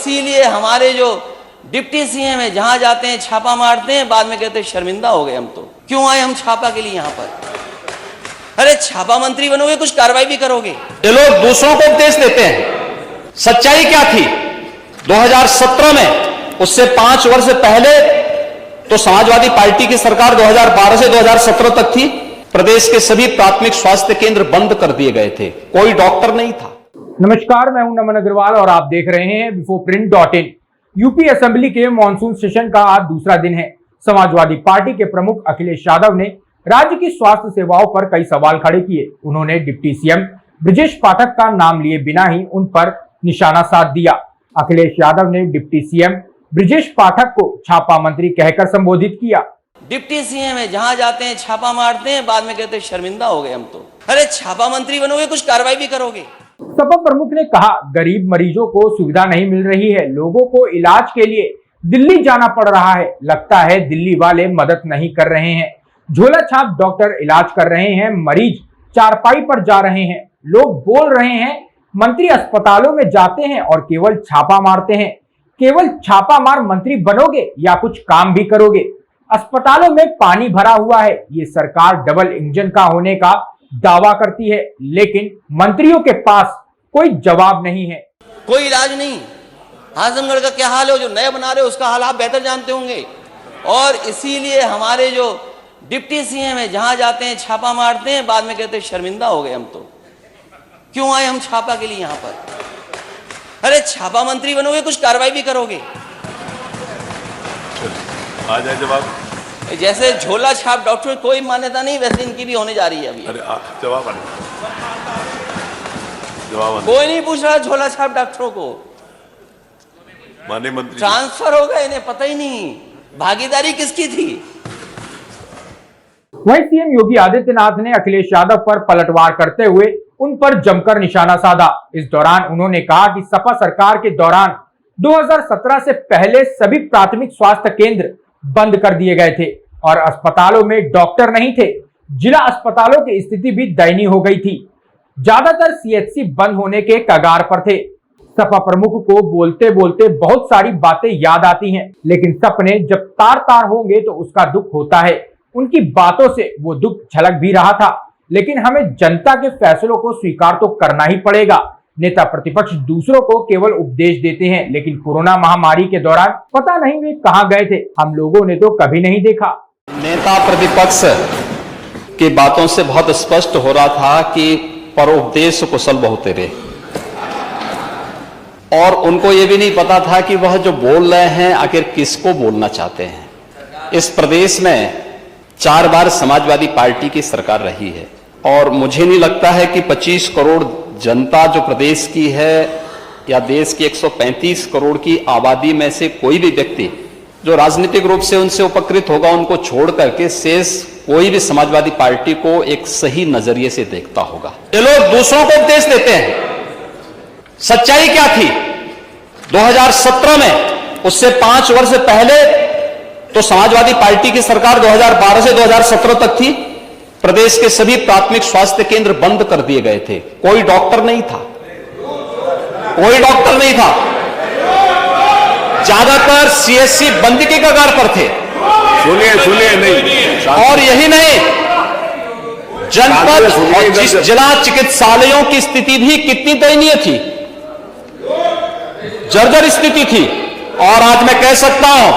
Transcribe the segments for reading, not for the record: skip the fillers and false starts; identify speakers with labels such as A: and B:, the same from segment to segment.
A: इसीलिए हमारे जो डिप्टी सीएम है जहां जाते हैं छापा मारते हैं, बाद में कहते हैं शर्मिंदा हो गए हम तो, क्यों आए हम छापा के लिए यहाँ पर। अरे छापा मंत्री बनोगे, कुछ कार्रवाई भी करोगे।
B: ये लोग दूसरों को उपदेश देते हैं। सच्चाई क्या थी 2017 में? उससे 5 वर्ष पहले तो समाजवादी पार्टी की सरकार 2012 से 2017 तक थी। प्रदेश के सभी प्राथमिक स्वास्थ्य केंद्र बंद कर दिए गए थे, कोई डॉक्टर नहीं था।
C: नमस्कार, मैं हूं नमन अग्रवाल और आप देख रहे हैं bifoprint.in। यूपी असेंबली के मॉनसून सेशन का आज दूसरा दिन है। समाजवादी पार्टी के प्रमुख अखिलेश यादव ने राज्य की स्वास्थ्य सेवाओं पर कई सवाल खड़े किए। उन्होंने डिप्टी सीएम ब्रजेश पाठक का नाम लिए बिना ही उन पर निशाना साध दिया। अखिलेश यादव ने डिप्टी सीएम ब्रजेश पाठक को छापा मंत्री कहकर संबोधित किया।
A: डिप्टी सीएम है जहां जाते हैं छापा मारते हैं, बाद में कहते हैं शर्मिंदा हो गए हम तो। अरे छापा मंत्री बनोगे, कुछ कार्रवाई भी करोगे।
C: सपा प्रमुख ने कहा, गरीब मरीजों को सुविधा नहीं मिल रही है, लोगों को इलाज के लिए दिल्ली जाना पड़ रहा है। लगता है दिल्ली वाले मदद नहीं कर रहे हैं। झोला छाप डॉक्टर इलाज कर रहे हैं, मरीज चारपाई पर जा रहे हैं। लोग बोल रहे हैं मंत्री अस्पतालों में जाते हैं और केवल छापा मारते हैं। केवल छापा मार मंत्री बनोगे या कुछ काम भी करोगे? अस्पतालों में पानी भरा हुआ है। ये सरकार डबल इंजन का होने का दावा करती है, लेकिन मंत्रियों के पास कोई जवाब नहीं है।
A: कोई इलाज नहीं। आजमगढ़ का क्या हाल है, जो नया बना रहे हो उसका हाल आप बेहतर जानते होंगे। और इसीलिए हमारे जो डिप्टी सीएम है जहां जाते हैं छापा मारते हैं, बाद में कहते हैं शर्मिंदा हो गए हम तो, क्यों आए हम छापा के लिए यहाँ पर। अरे छापा मंत्री बनोगे, कुछ कार्रवाई भी करोगे।
D: आ जाए जवाब।
A: जैसे झोला छाप डॉक्टर कोई मान्यता नहीं, वैसे इनकी भी होने जा रही है अभी।
D: अरे जवाब
A: कोई नहीं पूछ रहा झोला छाप डॉक्टरों को।
D: माननीय मंत्री
A: ट्रांसफर हो गए, इन्हें पता ही नहीं भागीदारी किसकी थी।
C: वहीं सीएम योगी आदित्यनाथ ने अखिलेश यादव पर पलटवार करते हुए उन पर जमकर निशाना साधा। इस दौरान उन्होंने कहा कि सपा सरकार के दौरान 2017 से पहले सभी प्राथमिक स्वास्थ्य केंद्र बंद कर दिए गए थे और अस्पतालों में डॉक्टर नहीं थे। जिला अस्पतालों की स्थिति भी दयनीय हो गई थी। ज्यादातर सीएचसी बंद होने के कगार पर थे। सपा प्रमुख को बोलते बोलते बहुत सारी बातें याद आती हैं, लेकिन सपने जब तार तार होंगे तो उसका दुख होता है। उनकी बातों से वो दुख झलक भी रहा था, लेकिन हमें जनता के फैसलों को स्वीकार तो करना ही पड़ेगा। नेता प्रतिपक्ष दूसरों को केवल उपदेश देते हैं, लेकिन कोरोना महामारी के दौरान पता नहीं वे कहां गए थे, हम लोगों ने तो कभी नहीं देखा।
B: नेता प्रतिपक्ष की बातों से बहुत स्पष्ट हो रहा था कि परोपदेश कुशल बहुत रहे, और उनको यह भी नहीं पता था कि वह जो बोल रहे हैं आखिर किसको बोलना चाहते हैं। इस प्रदेश में 4 बार समाजवादी पार्टी की सरकार रही है और मुझे नहीं लगता है कि 25 करोड़ जनता जो प्रदेश की है या देश की 135 करोड़ की आबादी में से कोई भी व्यक्ति जो राजनीतिक रूप से उनसे उपकृत होगा, उनको छोड़ करके शेष कोई भी समाजवादी पार्टी को एक सही नजरिए से देखता होगा। ये लोग दूसरों को उपदेश देते हैं। सच्चाई क्या थी 2017 में? उससे 5 वर्ष पहले तो समाजवादी पार्टी की सरकार 2012 से 2017 तक थी। प्रदेश के सभी प्राथमिक स्वास्थ्य केंद्र बंद कर दिए गए थे, कोई डॉक्टर नहीं था। कोई डॉक्टर नहीं था। ज्यादातर सीएचसी बंद के कगार पर थे।
D: सुनिए नहीं।
B: और यही नहीं, जनपद और जिस जिला चिकित्सालयों की स्थिति भी कितनी दयनीय थी, जर्जर स्थिति थी। और आज मैं कह सकता हूं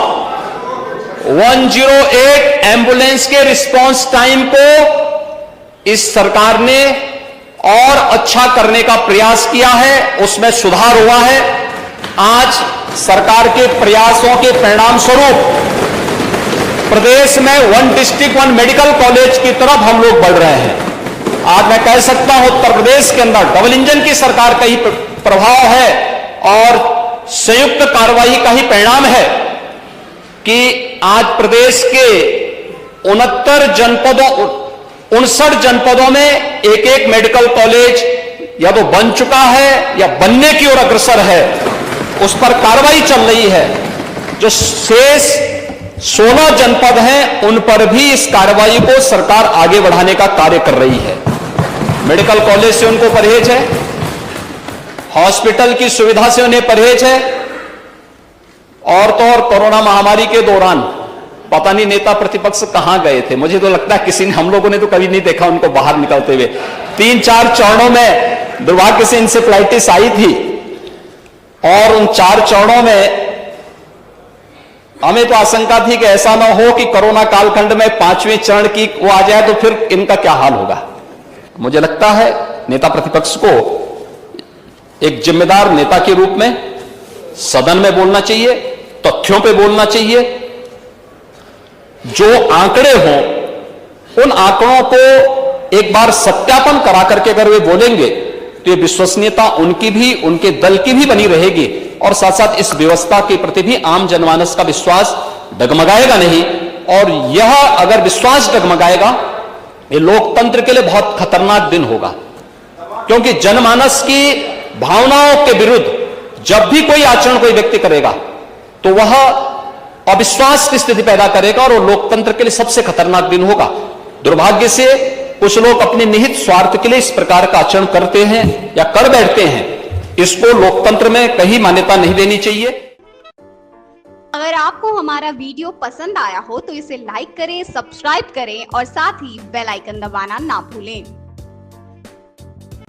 B: 108 एम्बुलेंस के रिस्पांस टाइम को इस सरकार ने और अच्छा करने का प्रयास किया है, उसमें सुधार हुआ है। आज सरकार के प्रयासों के परिणाम स्वरूप प्रदेश में 1 डिस्ट्रिक्ट 1 मेडिकल कॉलेज की तरफ हम लोग बढ़ रहे हैं। आज मैं कह सकता हूं उत्तर प्रदेश के अंदर डबल इंजन की सरकार का ही प्रभाव है और संयुक्त कार्रवाई का ही परिणाम है कि आज प्रदेश के 59 जनपदों में एक मेडिकल कॉलेज या तो बन चुका है या बनने की ओर अग्रसर है, उस पर कार्रवाई चल रही है। जो शेष 16 जनपद हैं उन पर भी इस कार्रवाई को सरकार आगे बढ़ाने का कार्य कर रही है। मेडिकल कॉलेज से उनको परहेज है, हॉस्पिटल की सुविधा से उन्हें परहेज है, और तो और कोरोना महामारी के दौरान पता नहीं नेता प्रतिपक्ष कहां गए थे। मुझे तो लगता है किसी ने, हम लोगों ने तो कभी नहीं देखा उनको बाहर निकलते हुए। 3-4 चरणों में दुर्भाग्य से इंसेफ्लाइटिस आई थी और उन 4 चरणों में हमें तो आशंका थी कि ऐसा ना हो कि कोरोना कालखंड में 5वें चरण की वो आ जाए तो फिर इनका क्या हाल होगा। मुझे लगता है नेता प्रतिपक्ष को एक जिम्मेदार नेता के रूप में सदन में बोलना चाहिए, तथ्यों पे बोलना चाहिए। जो आंकड़े हों उन आंकड़ों को एक बार सत्यापन करा करके अगर वे बोलेंगे तो ये विश्वसनीयता उनकी भी, उनके दल की भी बनी रहेगी और साथ साथ इस व्यवस्था के प्रति भी आम जनमानस का विश्वास डगमगाएगा नहीं। और यह अगर विश्वास डगमगाएगा ये लोकतंत्र के लिए बहुत खतरनाक दिन होगा, क्योंकि जनमानस की भावनाओं के विरुद्ध जब भी कोई आचरण कोई व्यक्ति करेगा तो वह अविश्वास की स्थिति पैदा करेगा और वो लोकतंत्र के लिए सबसे खतरनाक दिन होगा। दुर्भाग्य से कुछ लोग अपने निहित स्वार्थ के लिए इस प्रकार का आचरण करते हैं या कर बैठते हैं। इसको लोकतंत्र में कहीं मान्यता नहीं देनी चाहिए।
E: अगर आपको हमारा वीडियो पसंद आया हो तो इसे लाइक करें, सब्सक्राइब करें और साथ ही बेल आइकन दबाना ना भूलें।